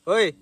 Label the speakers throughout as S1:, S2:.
S1: Woi.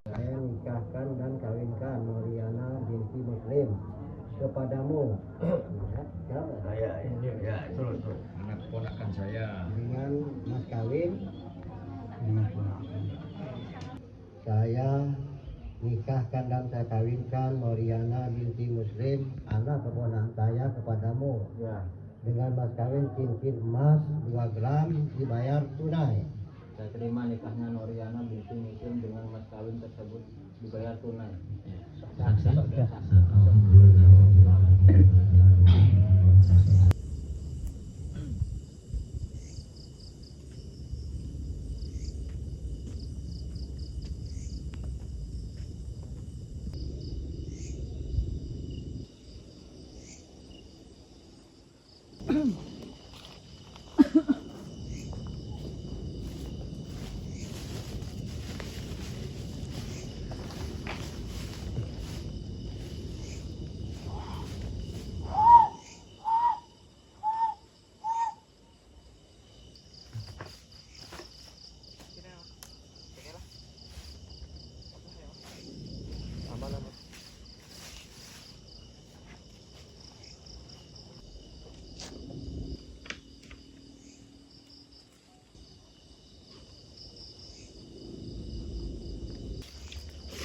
S2: Saya nikahkan dan kawinkan Mariana binti Muslim kepadamu.
S3: Ya, terus anak ponakan saya
S2: Dengan mas kawin. Saya nikahkan dan saya kawinkan Mariana binti Muslim anak keponakan saya kepadamu. Dengan mas kawin cincin emas 2 gram dibayar tunai.
S4: Saya terima nikahnya Noriana binti Muslim dengan mas kawin tersebut dibayar tunai.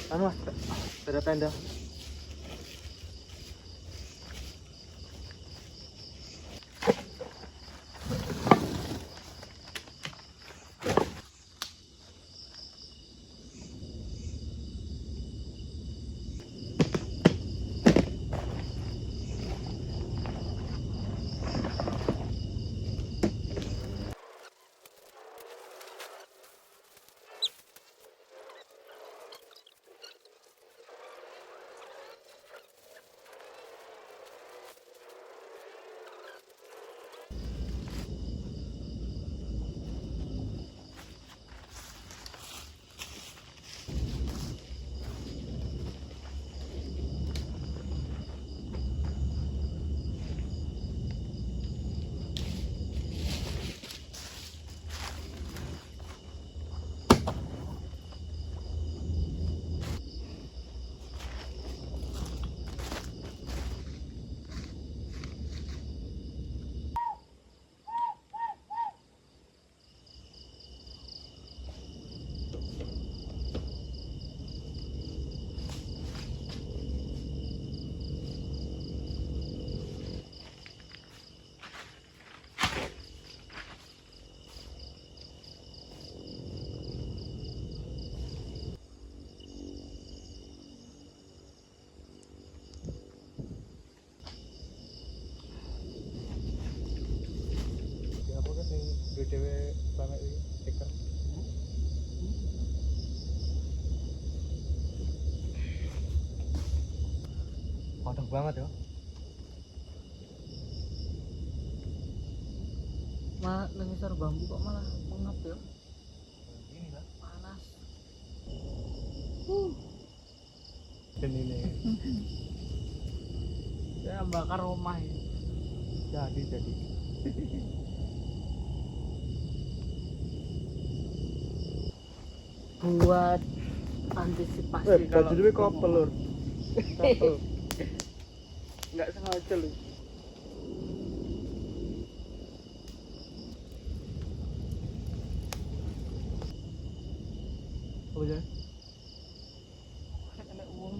S1: Anu mas, ada tenda. Dewe banget iki stiker. Panas banget ya.
S5: Malah ngisor bambu kok malah mengap ya.
S1: Ini lah
S5: Panas.
S1: dan ini.
S5: Saya bakar rumah ini.
S1: Jadi.
S5: Buat antisipasi
S1: Baju dewe kopel lur. Kopel. Enggak sengaja lu. Apa ya?
S5: Ada uang.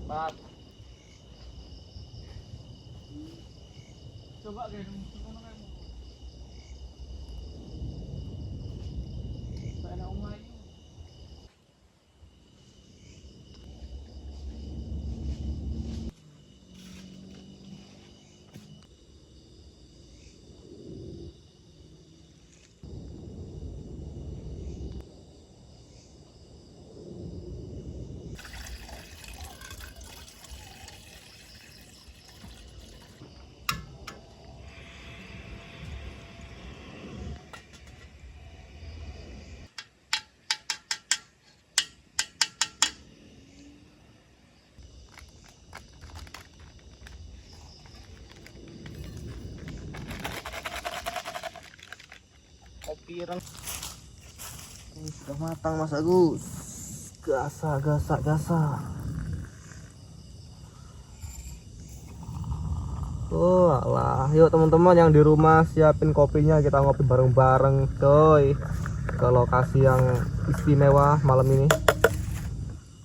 S1: Pak.
S5: coba kayak ngono kayak. Kayak omah iki.
S1: Kopi ireng. Ini sudah matang Mas Agus. Gasak. Oh alah, yuk teman-teman yang di rumah siapin kopinya, kita ngopi bareng-bareng coy ke lokasi yang istimewa malam ini.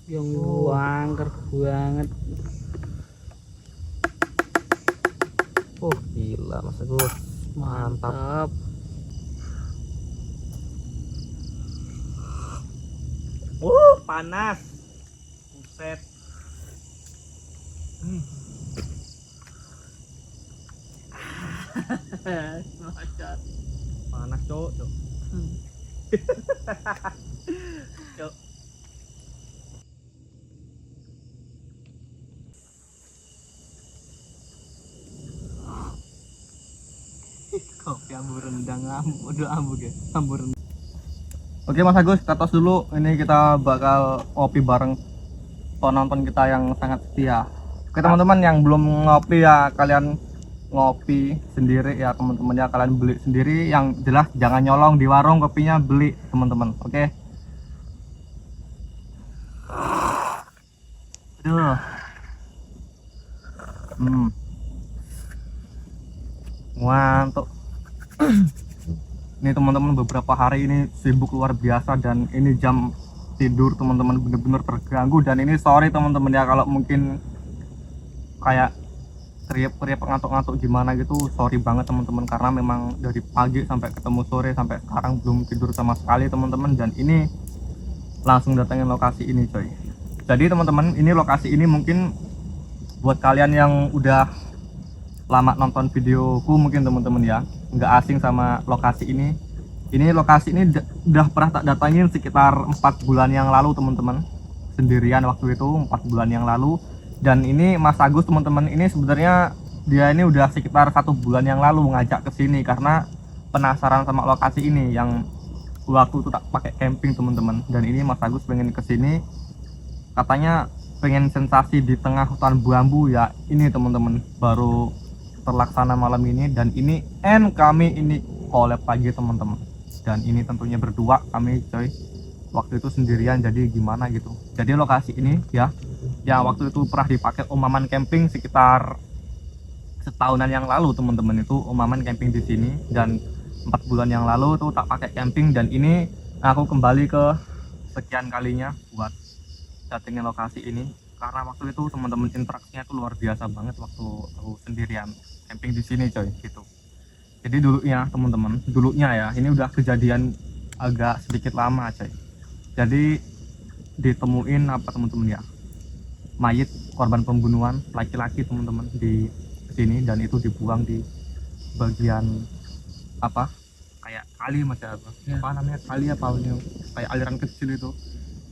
S5: Yang angker banget.
S1: Gila Mas Agus, mantap. Panas. Buset. Panas cok. Cok. Kopi ambu rendang, udah ambu ya, ambu rendang. Oke Mas Agus, kita tos dulu. Ini kita bakal ngopi bareng penonton kita yang sangat setia. Oke teman-teman yang belum ngopi ya, kalian ngopi sendiri ya teman-teman ya, kalian beli sendiri. Yang jelas jangan nyolong di warung kopinya, beli teman-teman. Oke. Aduh. Mantap. Ini teman-teman beberapa hari ini sibuk luar biasa dan ini jam tidur teman-teman bener-bener terganggu, dan ini sorry teman-teman ya kalau mungkin kayak teriak-teriak ngantuk-ngantuk gimana gitu, sorry banget teman-teman, karena memang dari pagi sampai ketemu sore sampai sekarang belum tidur sama sekali teman-teman, dan ini langsung datangin lokasi ini coy. Jadi teman-teman, ini lokasi ini mungkin buat kalian yang udah lama nonton videoku mungkin teman-teman ya nggak asing sama lokasi ini. Ini lokasi ini udah pernah tak datangin sekitar 4 bulan yang lalu teman-teman, sendirian waktu itu 4 bulan yang lalu. Dan ini Mas Agus teman-teman, ini sebenarnya dia ini udah sekitar 1 bulan yang lalu ngajak ke sini karena penasaran sama lokasi ini yang waktu itu tak pakai camping teman-teman. Dan ini Mas Agus pengen ke sini, katanya pengen sensasi di tengah hutan bambu ya. Ini teman-teman baru terlaksana malam ini, dan ini kami ini collab pagi teman-teman, dan ini tentunya berdua kami coy, waktu itu sendirian jadi gimana gitu. Jadi lokasi ini ya yang waktu itu pernah dipakai Om Maman camping sekitar setahunan yang lalu teman-teman, itu Om Maman camping di sini, dan 4 bulan yang lalu tuh tak pakai camping, dan ini aku kembali ke sekian kalinya buat datengin lokasi ini karena waktu itu teman-teman interaksinya tuh luar biasa banget waktu aku sendirian camping di sini coy gitu. Jadi dulunya teman-teman, dulunya ya, ini udah kejadian agak sedikit lama coy. Jadi ditemuin apa teman-teman ya, mayit korban pembunuhan laki-laki teman-teman di sini, dan itu dibuang di bagian apa kayak kali macam apa,
S5: ya.
S1: Apa namanya, kali apa ini kayak aliran kecil itu.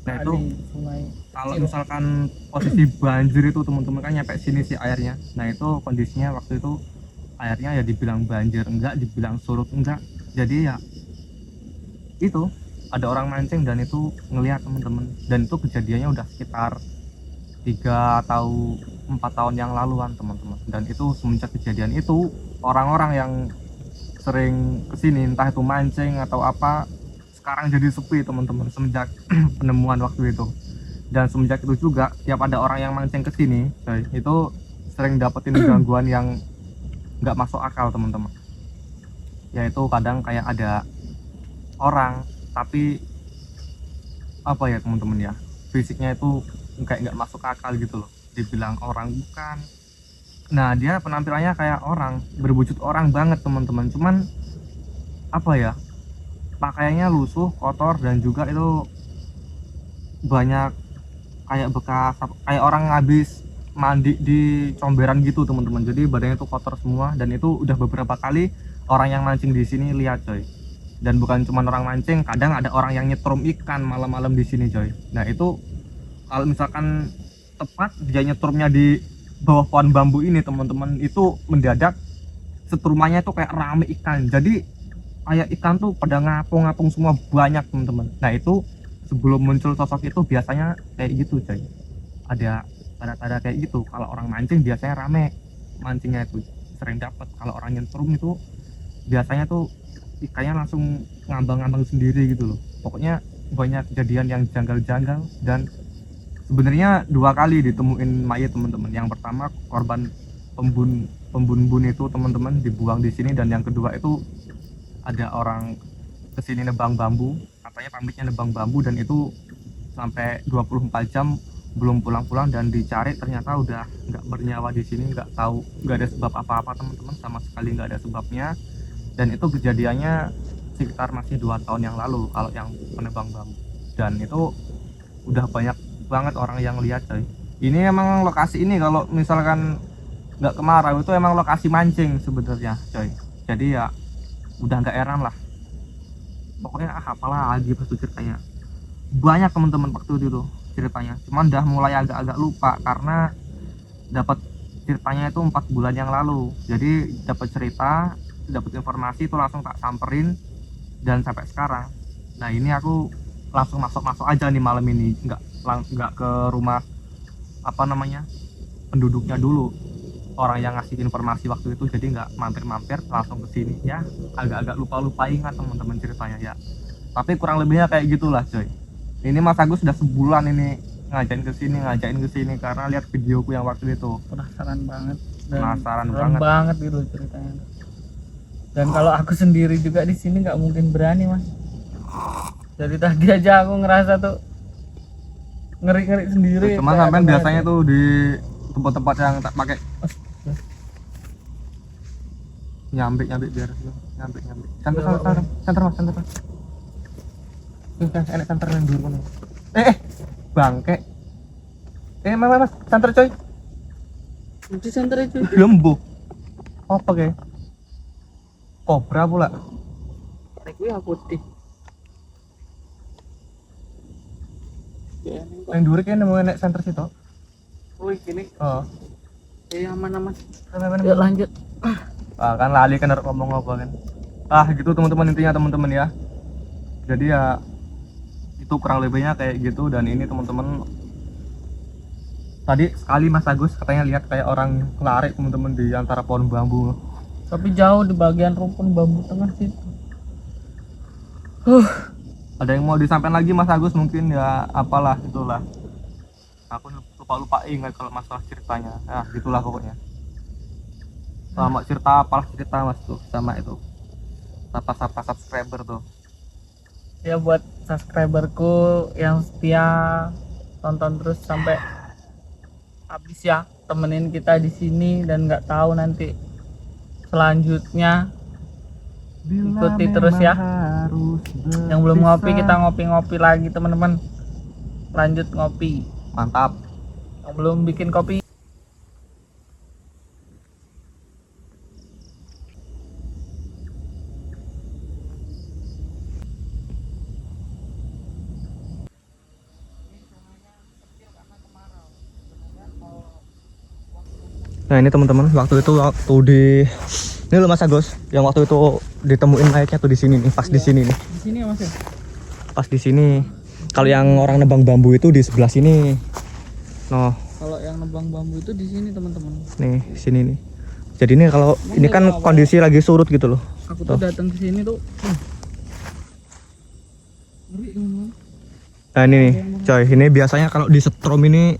S1: Nah itu
S5: sungai.
S1: kalau misalkan posisi banjir itu teman-teman kan nyampe sini sih airnya. Nah itu kondisinya waktu itu airnya ya dibilang banjir enggak, dibilang surut enggak. Jadi ya itu ada orang mancing dan itu ngelihat teman-teman, dan itu kejadiannya udah sekitar 3 atau 4 tahun yang laluan teman-teman. Dan itu semenjak kejadian itu orang-orang yang sering kesini entah itu mancing atau apa sekarang jadi sepi teman-teman semenjak penemuan waktu itu. Dan semenjak itu juga tiap ada orang yang mancing ke sini itu sering dapetin gangguan yang nggak masuk akal teman-teman. Yaitu kadang kayak ada orang tapi apa ya teman-teman ya, fisiknya itu kayak nggak masuk akal gitu loh, dibilang orang bukan, Nah dia penampilannya kayak orang, berwujud orang banget teman-teman, cuman apa ya, pakaiannya lusuh, kotor, dan juga itu banyak kayak bekas kayak orang habis mandi di comberan gitu teman-teman. Jadi badannya itu kotor semua, dan itu udah beberapa kali orang yang mancing di sini lihat coy. Dan bukan cuma orang mancing, kadang ada orang yang nyetrum ikan malam-malam di sini coy. Nah itu kalau misalkan tepat dia nyetrumnya di bawah pohon bambu ini teman-teman, itu mendadak setrumannya itu kayak rame ikan. Jadi kayak ikan tuh pada ngapung-ngapung semua, banyak teman-teman. Nah itu sebelum muncul sosok itu biasanya kayak gitu coy, ada tanda-tanda kayak gitu. Kalau orang mancing biasanya rame mancingnya, itu sering dapat. Kalau orang nyentrum itu biasanya tuh ikannya langsung ngambang-ngambang sendiri gitu loh. Pokoknya banyak kejadian yang janggal-janggal, dan sebenarnya 2 kali ditemuin mayat teman-teman. Yang pertama korban pembun itu teman-teman dibuang di sini, dan yang kedua itu ada orang kesini nebang bambu, katanya pamitnya nebang bambu, dan itu sampai 24 jam belum pulang-pulang, dan dicari ternyata udah nggak bernyawa di sini. Nggak tahu, nggak ada sebab apa-apa teman-teman, sama sekali nggak ada sebabnya. Dan itu kejadiannya sekitar masih 2 tahun yang lalu kalau yang penebang bambu, dan itu udah banyak banget orang yang lihat coy. Ini emang lokasi ini kalau misalkan nggak kemarau itu emang lokasi mancing sebenarnya coy. Jadi ya udah nggak heran lah. Pokoknya apalah lagi pas itu ceritanya, banyak teman-teman waktu itu tuh ceritanya. Cuman udah mulai agak-agak lupa karena dapat ceritanya itu 4 bulan yang lalu. Jadi dapat cerita, dapat informasi itu langsung tak samperin, dan sampai sekarang. Nah ini aku langsung masuk aja nih malam ini, nggak ke rumah apa namanya penduduknya dulu, orang yang ngasih informasi waktu itu. Jadi nggak mampir-mampir, langsung ke sini ya. Agak-agak lupa ingat teman-teman ceritanya ya, tapi kurang lebihnya kayak gitulah coy. Ini Mas Agus sudah sebulan ini ngajakin ke sini karena lihat videoku yang waktu itu.
S5: Penasaran banget dan
S1: Penasaran
S5: serem
S1: banget.
S5: banget gitu ceritanya. Dan kalau aku sendiri juga di sini nggak mungkin berani mas. Dari tadi aja aku ngerasa tuh ngeri sendiri.
S1: Cuma
S5: kayak
S1: sampai
S5: ada
S1: biasanya
S5: batu.
S1: tuh di tempat-tempat yang tak pakai nyampe biar nyampe center mas. Enak center yang dulu kan. Bangke. Mas center coy.
S5: Di center itu
S1: Lembu. Apa kayak? Kobra pula.
S5: aku ya putih. Ya, ini kok.
S1: Yang dulu kayaknya mau enak center situ.
S5: Wih, gini.
S1: Oh.
S5: Ya aman.
S1: Mana?
S5: Yuk lanjut.
S1: Kan lali kan harus ngomong apa kan. Gitu teman-teman, intinya teman-teman ya. Jadi ya itu kurang lebihnya kayak gitu. Dan ini teman-teman, tadi sekali Mas Agus katanya lihat kayak orang lari teman-teman di antara pohon bambu.
S5: Tapi jauh di bagian rumpun bambu tengah situ.
S1: Ada yang mau disampaikan lagi Mas Agus mungkin ya, apalah itulah. Aku lupa ingat kalau masalah ceritanya. Gitulah pokoknya. Sama cerita Mas tuh sama itu. Sapa subscriber tuh.
S5: Ya buat subscriberku yang setia tonton terus sampai habis ya, temenin kita di sini dan nggak tahu nanti selanjutnya. Ikuti terus ya. Yang belum ngopi kita ngopi-ngopi lagi teman-teman. Lanjut ngopi.
S1: Mantap.
S5: Yang belum bikin kopi.
S1: Nah ini teman-teman, waktu ini loh Mas Agus, yang waktu itu ditemuin mayatnya tuh di sini nih, pas di sini nih.
S5: Di sini ya Mas ya?
S1: Pas di sini. Kalau yang orang nebang bambu itu di sebelah sini. Noh,
S5: Kalau yang nebang bambu itu di sini teman-teman.
S1: nih sini nih. Jadi ini kalau ini kan kondisi lagi surut gitu loh.
S5: Aku tuh datang ke sini tuh. Ngeri teman-teman.
S1: Nah ini nih, coy, ini biasanya kalau di setrum ini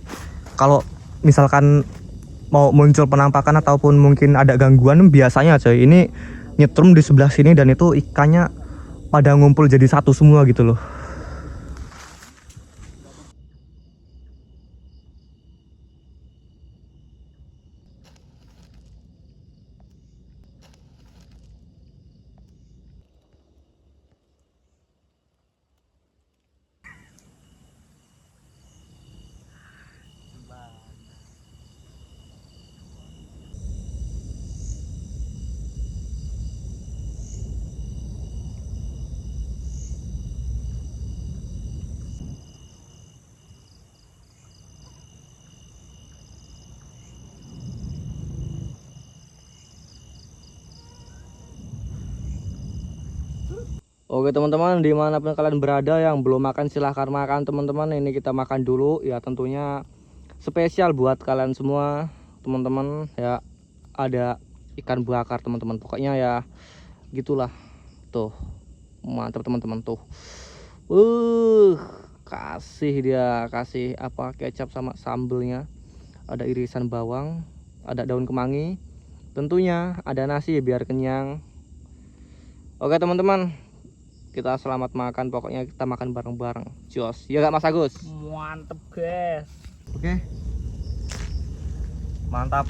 S1: kalau misalkan mau muncul penampakan ataupun mungkin ada gangguan, biasanya coy ini nyetrum di sebelah sini, dan itu ikannya pada ngumpul jadi satu semua gitu loh. Oke teman-teman, dimanapun kalian berada yang belum makan silahkan makan teman-teman. Ini kita makan dulu ya, tentunya spesial buat kalian semua teman-teman ya. Ada ikan bakar teman-teman, pokoknya ya gitulah. Tuh mantap teman-teman tuh. Kasih dia, kasih apa, kecap sama sambelnya. Ada irisan bawang, ada daun kemangi, tentunya ada nasi biar kenyang. Oke teman-teman, kita selamat makan, pokoknya kita makan bareng-bareng. Jos, ya gak Mas Agus?
S5: Mantep guys.
S1: Oke, mantap.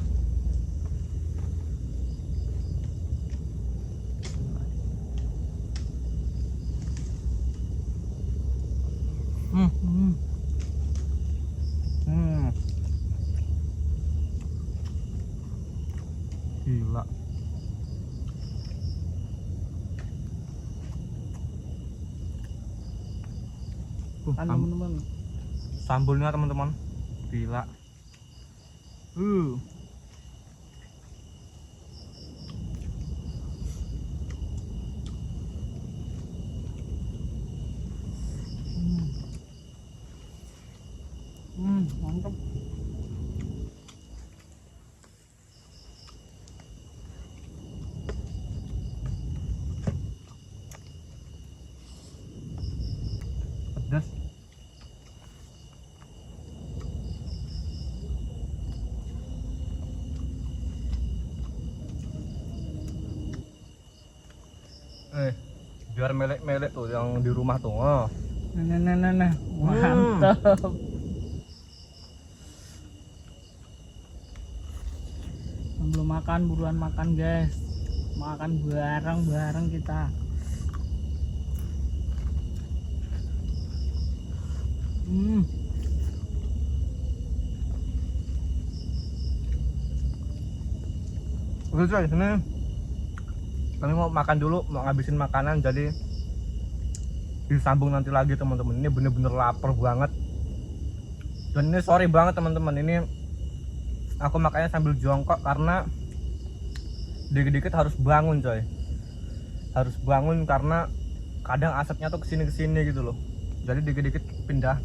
S1: Gila.
S5: Kan teman-teman.
S1: Sambelnya teman-teman, gila.
S5: Mantap.
S1: Pedas. Biar melek-melek tuh yang di rumah tuh. Oh.
S5: Nah. Mantap. Yang belum makan buruan makan guys. Makan bareng-bareng kita.
S1: Oke coy, ini kami mau makan dulu, mau ngabisin makanan, jadi disambung nanti lagi teman-teman. Ini bener-bener lapar banget. Dan ini sorry banget teman-teman, ini aku makanya sambil jongkok karena dikit-dikit harus bangun coy. Harus bangun karena kadang asapnya tuh kesini-kesini gitu loh. Jadi dikit-dikit pindah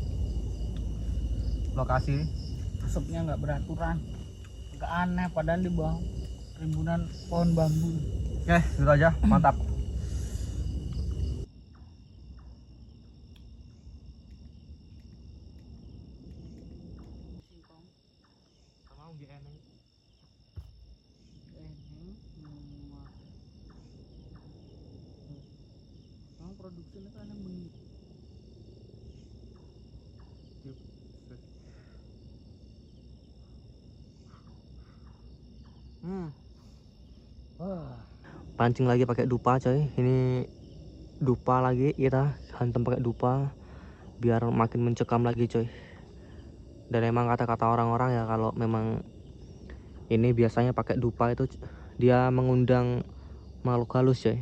S1: lokasi.
S5: Asapnya nggak beraturan, agak aneh padahal di bawah rimbunan pohon bambu.
S1: Oke, gitu aja, mantap.
S5: Produksinya kan yang benih.
S1: Pancing lagi pakai dupa coy. Ini dupa lagi, kita hantam pakai dupa biar makin mencekam lagi coy. Dan emang kata-kata orang-orang ya, kalau memang ini biasanya pakai dupa itu dia mengundang makhluk halus coy.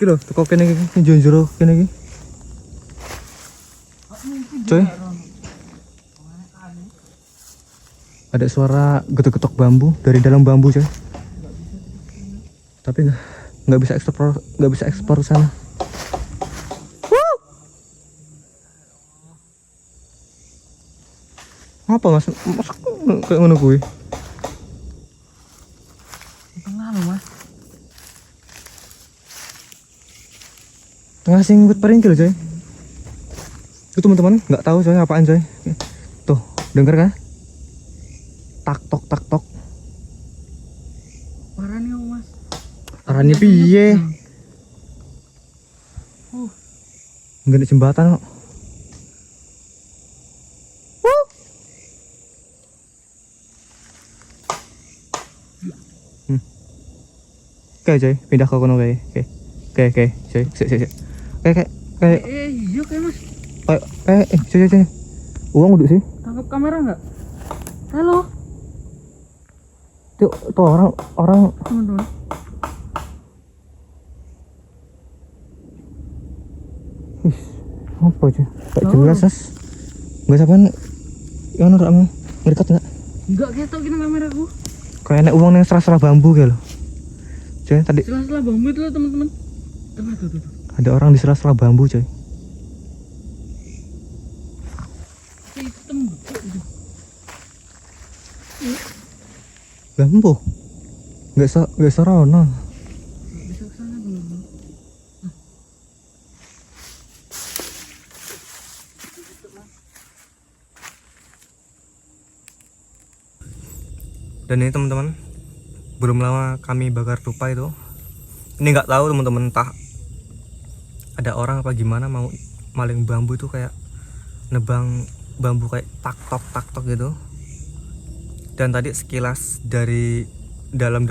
S1: Iki lho, teko kene iki, njero kene iki. Coy. Ada suara getok-getok bambu dari dalam bambu, coy. Tapi nggak bisa ekspor ke sana. Apa mas? Masa kayak ngono kuwi?
S5: Tengah loh mas.
S1: Tengah singgut peringkil coy. Itu teman-teman nggak tahu coy apaan coy. Tuh denger kan? Tak tok.
S5: Parahnya mas.
S1: Arahnya piye? Nggak ada jembatan kok. Oke coy, pindah ke kono kayak. Oke, coy. Sik. Kayak
S5: Iya kayak mas.
S1: coy. Uang udah sih.
S5: Tangkap kamera nggak? Halo
S1: Tuh orang
S5: teman-teman.
S1: apa aja? Gak jelas as. Gak sapan. Yang ora mau ngedekat enggak?
S5: Enggak ketok gini kameraku.
S1: Kayak enak uang yang serah-serah bambu gitu loh. Coy, tadi
S5: Sela-sela bambu itu loh teman-teman. Tengah tuh.
S1: ada orang di serah-serah bambu coy.
S5: Hitam betul itu.
S1: Bambu. Gak serono.
S5: Nggak bisa kesana dulu.
S1: Dan ini teman-teman, belum lama kami bakar tupai itu. Ini nggak tahu teman-teman, entah ada orang apa gimana mau maling bambu itu, kayak nebang bambu kayak tak tok gitu. Dan tadi sekilas dari dalam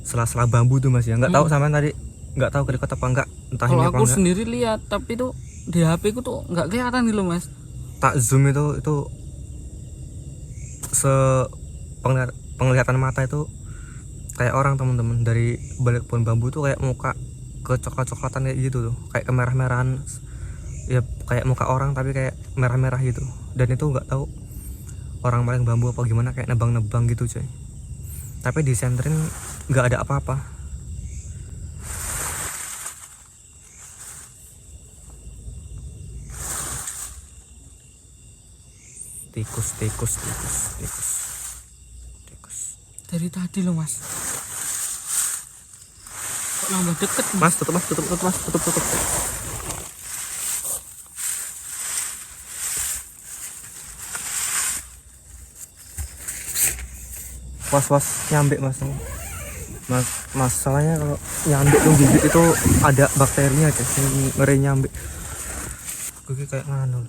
S1: sela-sela bambu tuh mas ya, nggak tahu sampean tadi nggak tahu kedekat apa enggak, entah
S5: Kalau
S1: ini apa
S5: aku
S1: enggak.
S5: sendiri lihat, tapi tuh di HP ku tuh nggak kelihatan gitu mas.
S1: Tak zoom itu penglihatan mata itu kayak orang teman-teman, dari balik pohon bambu tuh kayak muka kecoklat-coklatan kayak gitu tuh, kayak kemerah-merahan ya, kayak muka orang tapi kayak merah-merah gitu. Dan itu nggak tahu orang maling bambu apa gimana, kayak nebang-nebang gitu coy. Tapi disenterin nggak ada apa-apa. Tikus.
S5: Dari tadi loh mas. Kok nambah deket mas?
S1: Mas, tutup mas, tutup. Was nyambe mas. Masalahnya kalau nyambe tuh gigit itu ada bakterinya guys, ngeri nyambe. Gue kayak nganu.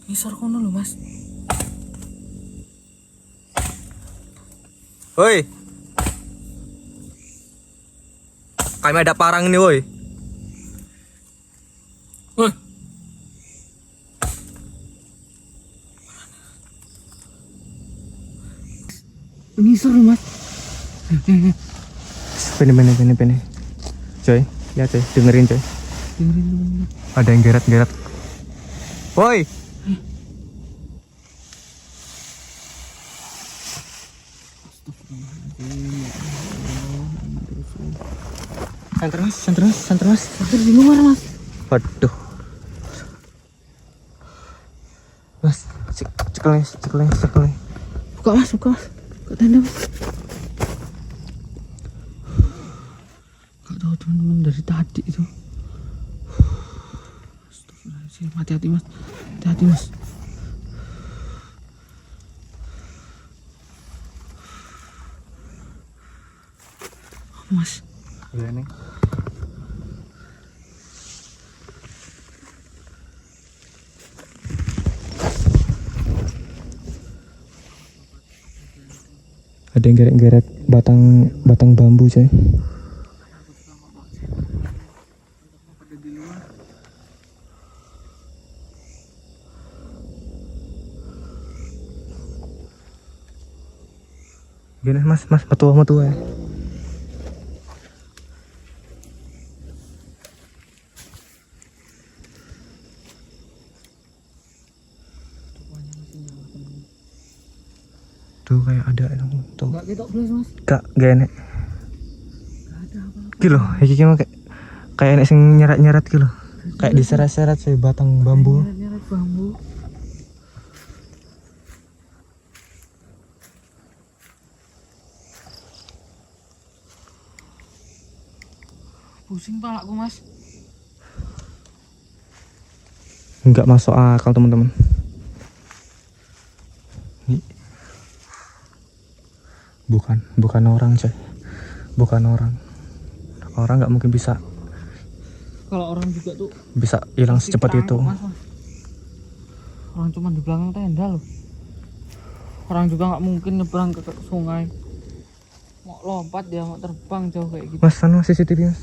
S5: Ngisor kono loh mas.
S1: Woi, kami ada parang nih woi.
S5: Wah. Ngisor loh mas.
S1: Pene. Coy, ya coy, dengerin coy.
S5: Dengerin dulu.
S1: Ada yang geret. Woi. Santer mas.
S5: Santer di luar mas.
S1: Waduh. Mas, cekel.
S5: Buka mas. Buka tenda mas. Gak tahu teman-teman, dari tadi itu. Astagfirullahaladzim. Hati-hati mas. Apa mas?
S1: Ya ini. Ada yang geret-geret batang bambu coy. Gini mas, metu ya. Tuh kayak ada yang tuh.
S5: Enggak ketok blas, Mas.
S1: Gak enek.
S5: Enggak ada apa-apa.
S1: Iki lho, iki mah kayak enek sing nyerat-nyerat iki lho. Kayak diseret-seret saya batang bambu.
S5: Nyeret bambu. Pusing palakku, Mas.
S1: Nggak masuk akal teman-teman. Ini bukan orang coy, bukan orang nggak mungkin bisa
S5: Kalau orang juga tuh
S1: hilang
S5: pasti
S1: secepat itu.
S5: ketangkep, Mas. Orang cuma di belakang tenda loh. Orang juga nggak mungkin nyebrang ke sungai. Mau lompat dia mau terbang jauh kayak gitu.
S1: Mas, anu CCTV mas,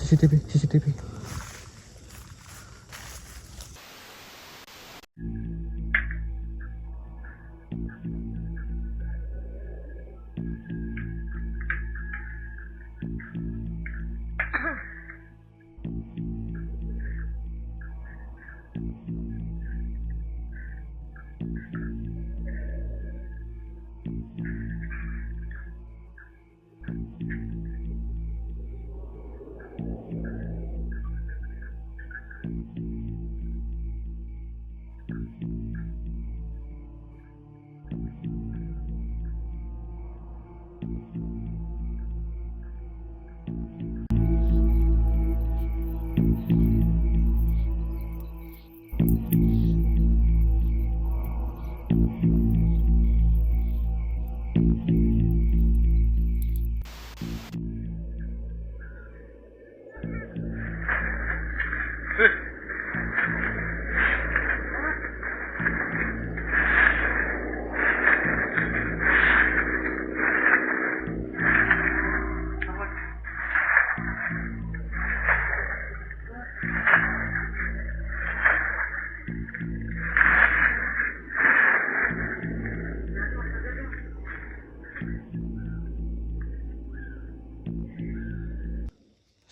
S1: CCTV.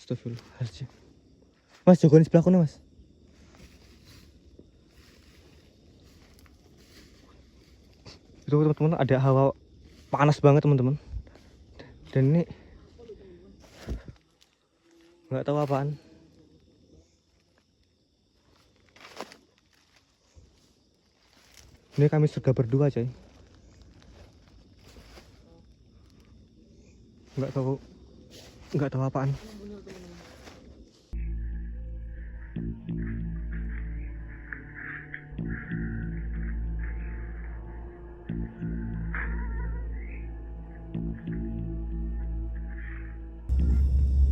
S1: Astagfirullahaladzim. Mas, jogoin sebelah kono mas. Itu teman-teman ada hawa panas banget teman-teman. Dan ini nggak tahu apaan. Ini kami surga berdua coy. Nggak tahu apaan.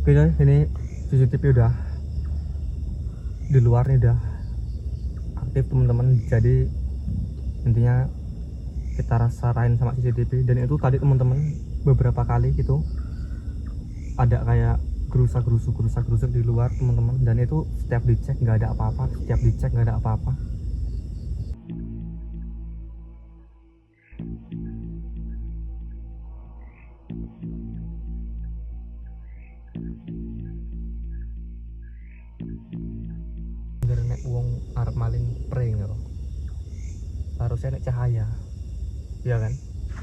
S1: Oke coy, ini CCTV udah di luar nih, udah aktif teman-teman. Jadi intinya kita rasain sama CCTV. Dan itu tadi teman-teman beberapa kali gitu ada kayak gerusak-gerusuk di luar teman-teman. Dan itu setiap dicek nggak ada apa-apa, nek wong arep maling pring ya, harusnya nek cahaya, iya kan?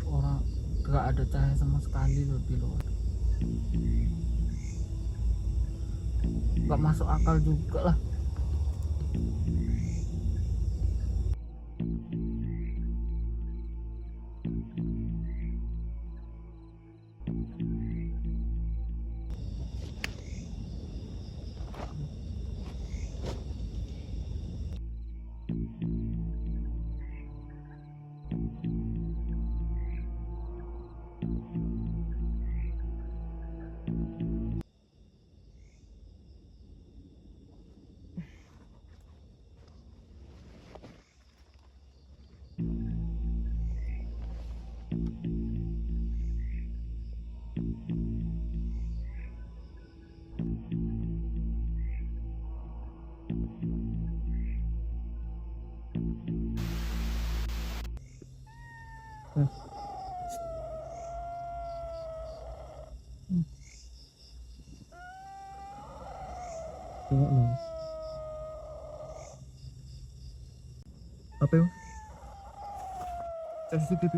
S5: Orang nggak ada cahaya sama sekali loh di luar. Nggak masuk akal juga lah.
S1: tengok no. Apa ya? Cek CCTV.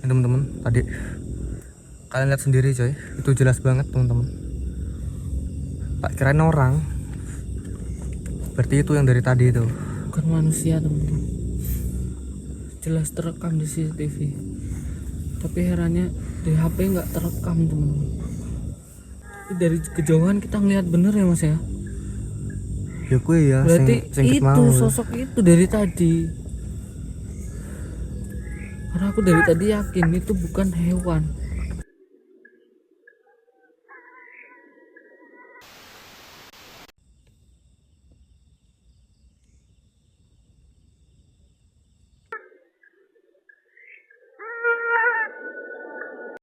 S1: Ini teman-teman, tadi kalian lihat sendiri coy, itu jelas banget teman-teman. Tak kirain orang, berarti itu yang dari tadi itu.
S5: Bukan manusia teman-teman, jelas terekam di CCTV, tapi herannya di HP nggak terekam teman-teman. Tapi dari kejauhan kita ngelihat bener ya mas ya.
S1: Ya gue ya,
S5: Berarti
S1: sing
S5: itu
S1: mau.
S5: sosok itu dari tadi. Karena aku dari tadi yakin itu bukan hewan,